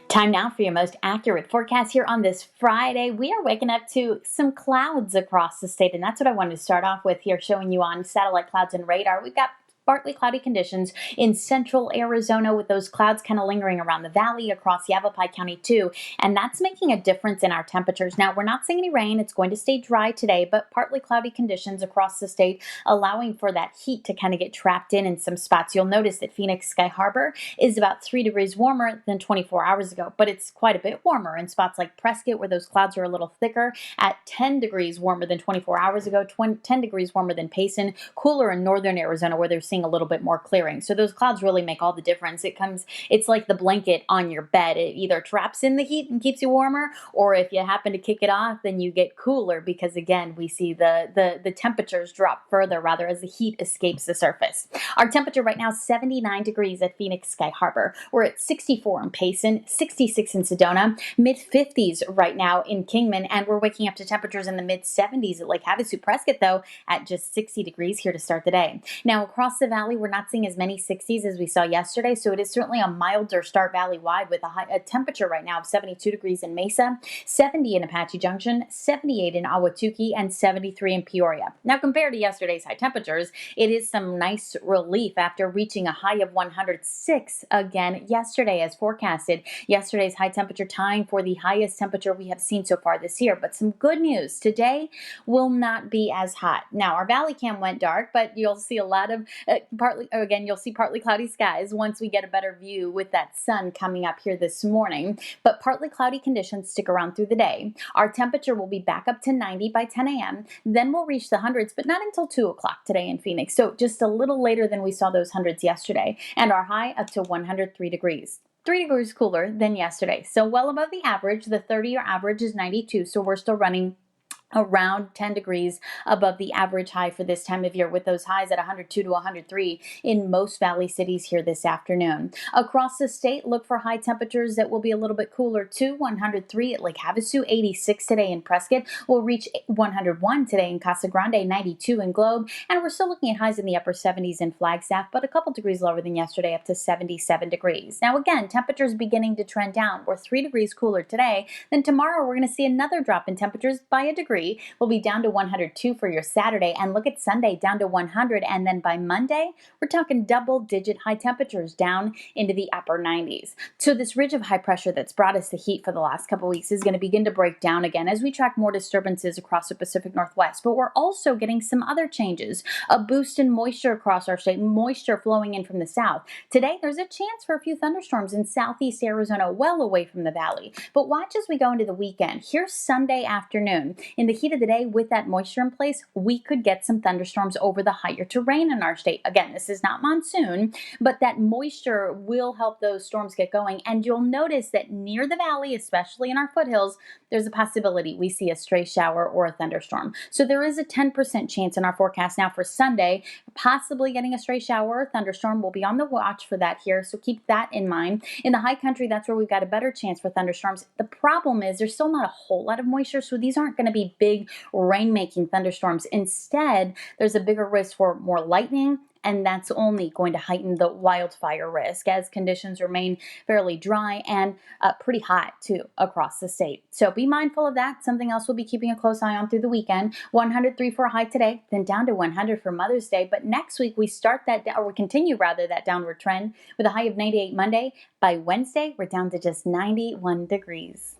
Time now for your most accurate forecast here on this Friday. We are waking up to some clouds across the state, and that's what I wanted to start off with here, showing you on satellite clouds and radar. We've got partly cloudy conditions in central Arizona with those clouds kind of lingering around the valley across Yavapai County too, and that's making a difference in our temperatures. Now, we're not seeing any rain. It's going to stay dry today, but partly cloudy conditions across the state, allowing for that heat to kind of get trapped in some spots. You'll notice that Phoenix Sky Harbor is about 3 degrees warmer than 24 hours ago, but it's quite a bit warmer in spots like Prescott, where those clouds are a little thicker, at 10 degrees warmer than 24 hours ago, 10 degrees warmer than Payson, cooler in northern Arizona, where they're seeing a little bit more clearing. So those clouds really make all the difference. It's like the blanket on your bed. It either traps in the heat and keeps you warmer, or if you happen to kick it off, then you get cooler, because again, we see the temperatures drop further rather as the heat escapes the surface. Our temperature right now, 79 degrees at Phoenix Sky Harbor. We're at 64 in Payson, 66 in Sedona, mid-50s right now in Kingman, and we're waking up to temperatures in the mid-70s at Lake Havasu. Prescott, though, at just 60 degrees here to start the day. Now, across the valley, we're not seeing as many 60s as we saw yesterday, so it is certainly a milder start valley-wide with a temperature right now of 72 degrees in Mesa, 70 in Apache Junction, 78 in Ahwatukee, and 73 in Peoria. Now, compared to yesterday's high temperatures, it is some nice relief after reaching a high of 106 again yesterday as forecasted. Yesterday's high temperature tying for the highest temperature we have seen so far this year. But some good news, today will not be as hot. Now, our valley cam went dark, but you'll see a lot of you'll see partly cloudy skies once we get a better view with that sun coming up here this morning. But partly cloudy conditions stick around through the day. Our temperature will be back up to 90 by 10 a.m. Then we'll reach the hundreds, but not until 2 o'clock today in Phoenix. So just a little later than we saw those hundreds yesterday. And our high up to 103 degrees. 3 degrees cooler than yesterday. So well above the average. The 30-year average is 92, so we're still running around 10 degrees above the average high for this time of year, with those highs at 102 to 103 in most valley cities here this afternoon. Across the state, look for high temperatures that will be a little bit cooler too. 103 at Lake Havasu, 86 today in Prescott. We'll reach 101 today in Casa Grande, 92 in Globe, and we're still looking at highs in the upper 70s in Flagstaff, but a couple degrees lower than yesterday, up to 77 degrees. Now again, temperatures beginning to trend down. We're 3 degrees cooler today. Then tomorrow we're going to see another drop in temperatures by a degree. We'll be down to 102 for your Saturday, and look at Sunday down to 100, and then by Monday we're talking double-digit high temperatures down into the upper 90s. So this ridge of high pressure that's brought us the heat for the last couple weeks is going to begin to break down again as we track more disturbances across the Pacific Northwest. But we're also getting some other changes, a boost in moisture across our state, moisture flowing in from the south. Today there's a chance for a few thunderstorms in southeast Arizona, well away from the valley. But watch as we go into the weekend. Here's Sunday afternoon. In the heat of the day, with that moisture in place, we could get some thunderstorms over the higher terrain in our state. Again, this is not monsoon, but that moisture will help those storms get going. And you'll notice that near the valley, especially in our foothills, there's a possibility we see a stray shower or a thunderstorm. So there is a 10% chance in our forecast now for Sunday, possibly getting a stray shower or thunderstorm. We'll be on the watch for that here, so keep that in mind. In the high country, that's where we've got a better chance for thunderstorms. The problem is there's still not a whole lot of moisture, so these aren't going to be big rain-making thunderstorms. Instead, there's a bigger risk for more lightning, and that's only going to heighten the wildfire risk as conditions remain fairly dry and pretty hot too across the state. So be mindful of that. Something else we'll be keeping a close eye on through the weekend. 103 for a high today, then down to 100 for Mother's Day. But next week we continue that downward trend with a high of 98 Monday. By Wednesday, we're down to just 91 degrees.